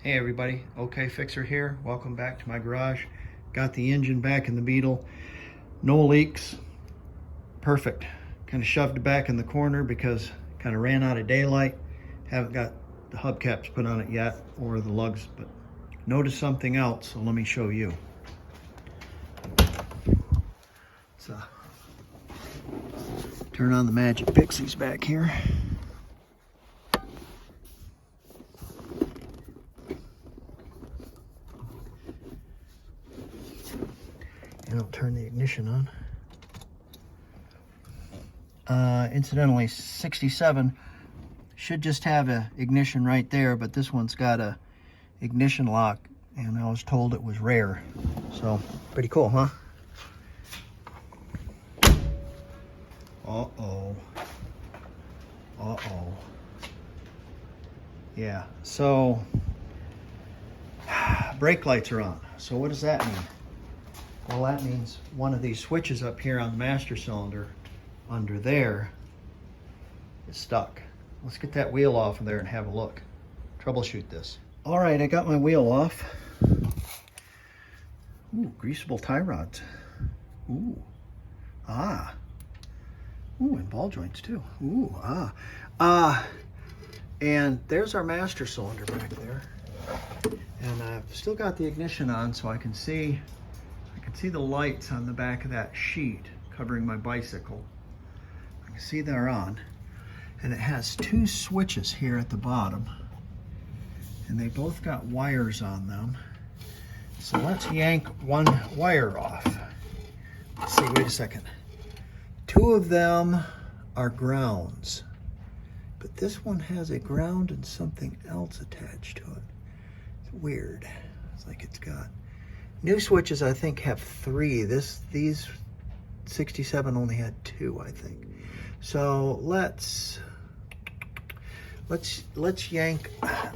Hey everybody, OK Fixer here. Welcome back to my garage. Got the engine back in the Beetle. No leaks. Perfect. Kind of shoved it back in the corner because kind of ran out of daylight. Haven't got the hubcaps put on it yet or the lugs, but noticed something else, so let me show you. So turn on the magic pixies back here. And I'll turn the ignition on. Incidentally, 67 should just have a ignition right there, but this one's got a ignition lock, and I was told it was rare. So, pretty cool, huh? Uh-oh. Uh-oh. Yeah, so brake lights are on. So what does that mean? Well, that means one of these switches up here on the master cylinder under there is stuck. Let's get that wheel off of there and have a look. Troubleshoot this. All right, I got my wheel off. Ooh, greasable tie rods. Ooh, ah. Ooh, and ball joints too. Ooh, ah. And there's our master cylinder back there. And I've still got the ignition on, so I can see the lights on the back of that sheet covering my bicycle. I can see they're on. And it has two switches here at the bottom. And they both got wires on them. So let's yank one wire off. Let's see, wait a second. Two of them are grounds. But this one has a ground and something else attached to it. It's weird. It's like it's got new switches, I think, have three. These 67 only had two, I think. So let's yank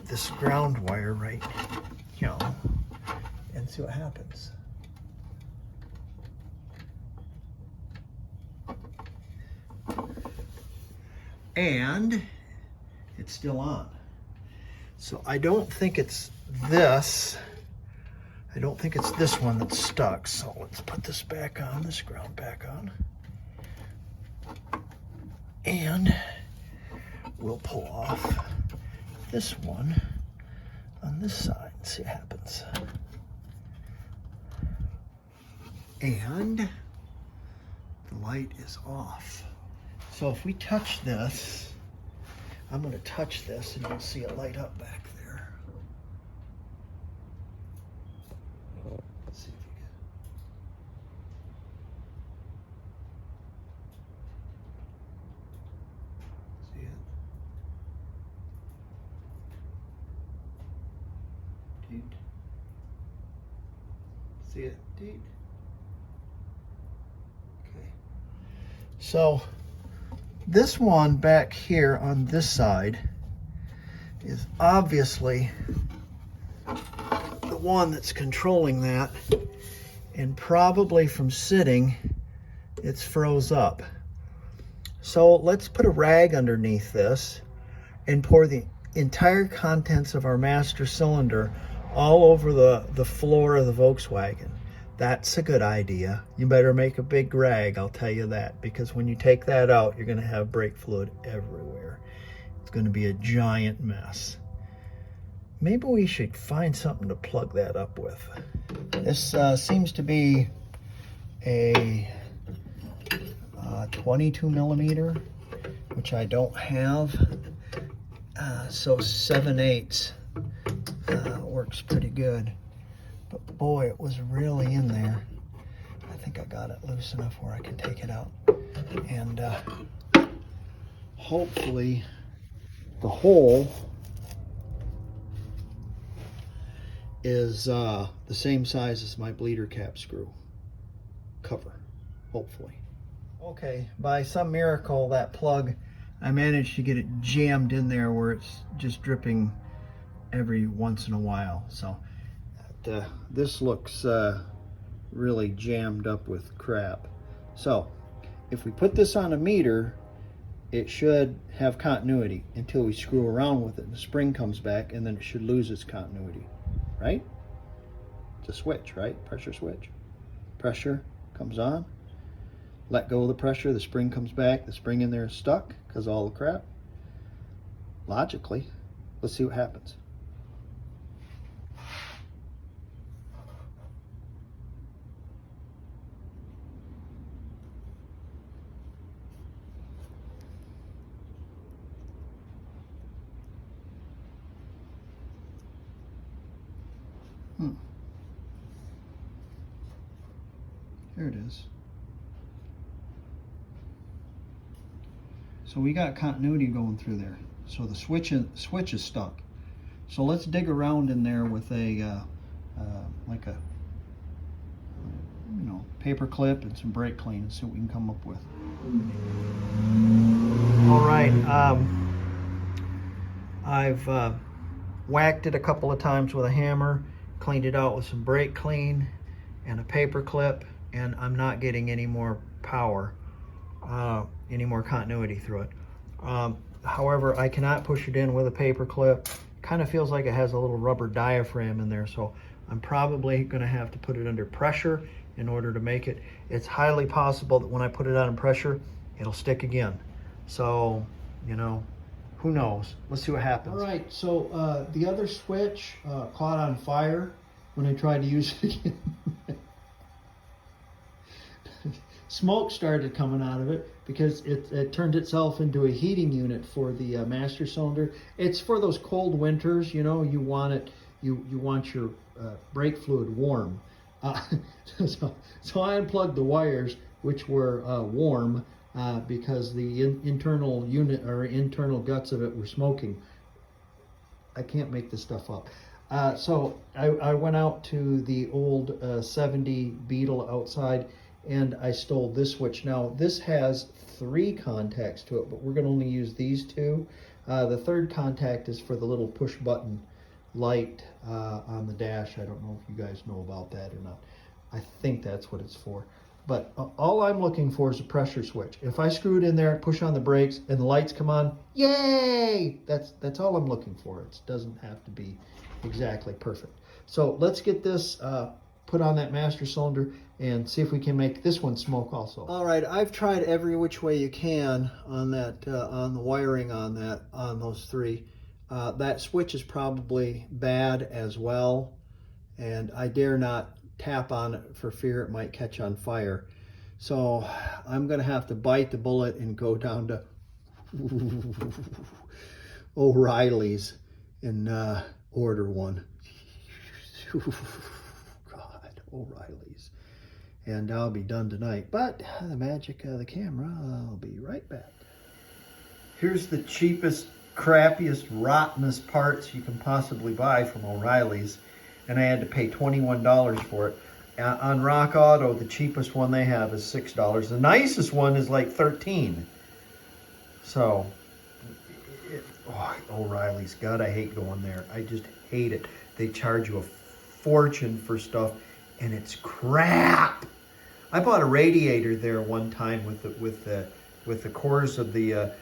this ground wire right here and see what happens. And it's still on. So I don't think it's this. I don't think it's this one that's stuck. So let's put this back on, this ground back on. And we'll pull off this one on this side and see what happens. And the light is off. So if we touch this, I'm going to touch this and you'll see it light up back there. Let's see if we can. See it? Deep. See it? Deep. Okay. So this one back here on this side is obviously the one that's controlling that, and probably from sitting it's froze up. So let's put a rag underneath this and pour the entire contents of our master cylinder all over the floor of the Volkswagen. That's a good idea. You better make a big rag, I'll tell you that, because when you take that out, you're going to have brake fluid everywhere. It's going to be a giant mess. Maybe we should find something to plug that up with. This seems to be a 22 millimeter, which I don't have. So 7/8 works pretty good. But boy, it was really in there. I think I got it loose enough where I can take it out. And hopefully the hole is the same size as my bleeder cap screw cover, hopefully. Okay, by some miracle, that plug, I managed to get it jammed in there where it's just dripping every once in a while. So this looks really jammed up with crap. So if we put this on a meter, it should have continuity until we screw around with it. The spring comes back, and then it should lose its continuity, right? It's a switch, right? Pressure switch. Pressure comes on. Let go of the pressure, the spring comes back. The spring in there is stuck because of all the crap. Logically, let's see what happens. Here it is. So we got continuity going through there. So the switch is stuck. So let's dig around in there with a like a paper clip and some brake clean and see what we can come up with. All right, I've whacked it a couple of times with a hammer, cleaned it out with some brake clean and a paper clip, and I'm not getting any more power, any more continuity through it. However, I cannot push it in with a paper clip. Kind of feels like it has a little rubber diaphragm in there, so I'm probably going to have to put it under pressure in order to make it. It's highly possible that when I put it under pressure, it'll stick again. So, who knows? Let's see what happens. All right, so the other switch caught on fire when I tried to use it again. Smoke started coming out of it because it turned itself into a heating unit for the master cylinder. It's for those cold winters, you want it, you want your brake fluid warm. So I unplugged the wires, which were warm because the internal unit or internal guts of it were smoking. I can't make this stuff up. So I went out to the old 70 Beetle outside, and I stole this switch. Now this has 3 contacts to it, but we're going to only use these 2. The third contact is for the little push button light on the dash. I don't know if you guys know about that or not. I think that's what it's for. But all I'm looking for is a pressure switch. If I screw it in there, push on the brakes, and the lights come on, yay! That's all I'm looking for. It doesn't have to be exactly perfect. So let's get this put on that master cylinder and see if we can make this one smoke also. All right, I've tried every which way you can on that, on the wiring on those 3. That switch is probably bad as well, and I dare not tap on it for fear it might catch on fire. So I'm gonna have to bite the bullet and go down to O'Reilly's and order one. God, O'Reilly's. And I'll be done tonight. But the magic of the camera, I'll be right back. Here's the cheapest, crappiest, rottenest parts you can possibly buy from O'Reilly's. And I had to pay $21 for it. On Rock Auto, the cheapest one they have is $6. The nicest one is like $13. So, O'Reilly's, God, I hate going there. I just hate it. They charge you a fortune for stuff, and it's crap. I bought a radiator there one time with the cores of the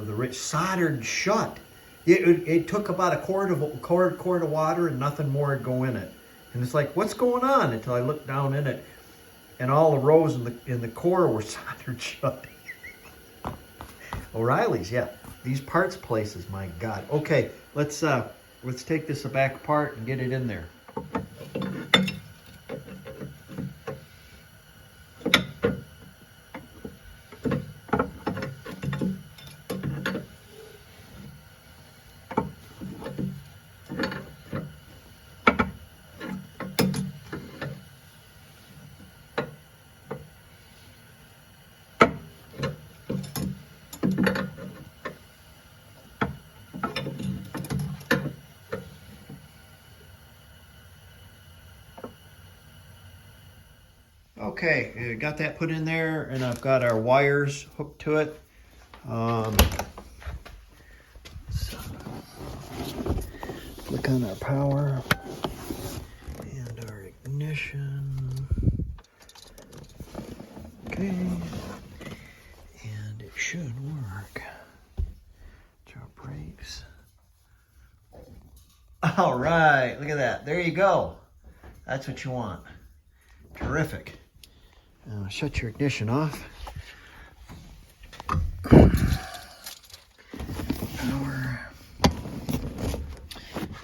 rich soldered shut. It took about a quart of water and nothing more would go in it. And it's like, what's going on? Until I looked down in it, and all the rows in the core were soldered shut. O'Reilly's, yeah. These parts places, my God. Okay, let's take this back apart and get it in there. Okay, got that put in there, and I've got our wires hooked to it. Click on our power and our ignition. Okay, and it should work. All right, look at that. There you go. That's what you want. Terrific. Shut your ignition off. Power.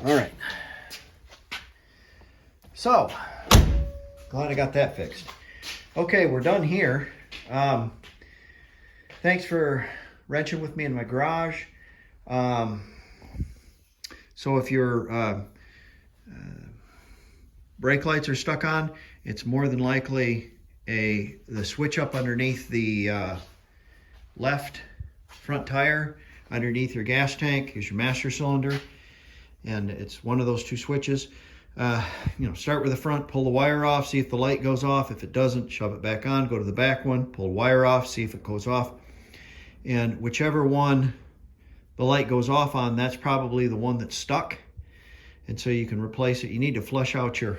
All right. So, glad I got that fixed. Okay, we're done here. Thanks for wrenching with me in my garage. So if your brake lights are stuck on, it's more than likely the switch up underneath the left front tire, underneath your gas tank is your master cylinder, and it's one of those two switches. Start with the front, pull the wire off, see if the light goes off. If it doesn't, shove it back on, go to the back one, pull the wire off, see if it goes off. And whichever one the light goes off on, that's probably the one that's stuck. And so you can replace it. You need to flush out your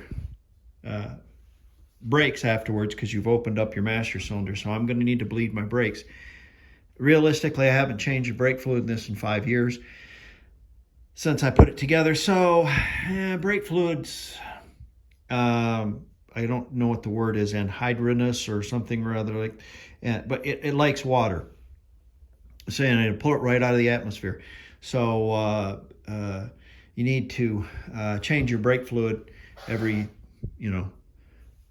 brakes afterwards because you've opened up your master cylinder. So I'm going to need to bleed my brakes. Realistically, I haven't changed the brake fluid in this in 5 years since I put it together. So brake fluids, I don't know what the word is, anhydrous or something rather like, but it likes water. Saying I pull it right out of the atmosphere. So you need to change your brake fluid every,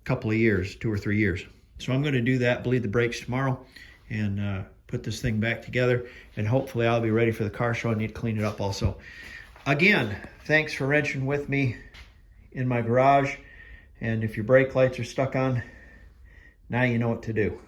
couple of years, 2 or 3 years. So I'm going to do that, bleed the brakes tomorrow, and put this thing back together. And hopefully I'll be ready for the car show. I need to clean it up also. Again, thanks for wrenching with me in my garage. And if your brake lights are stuck on, now you know what to do.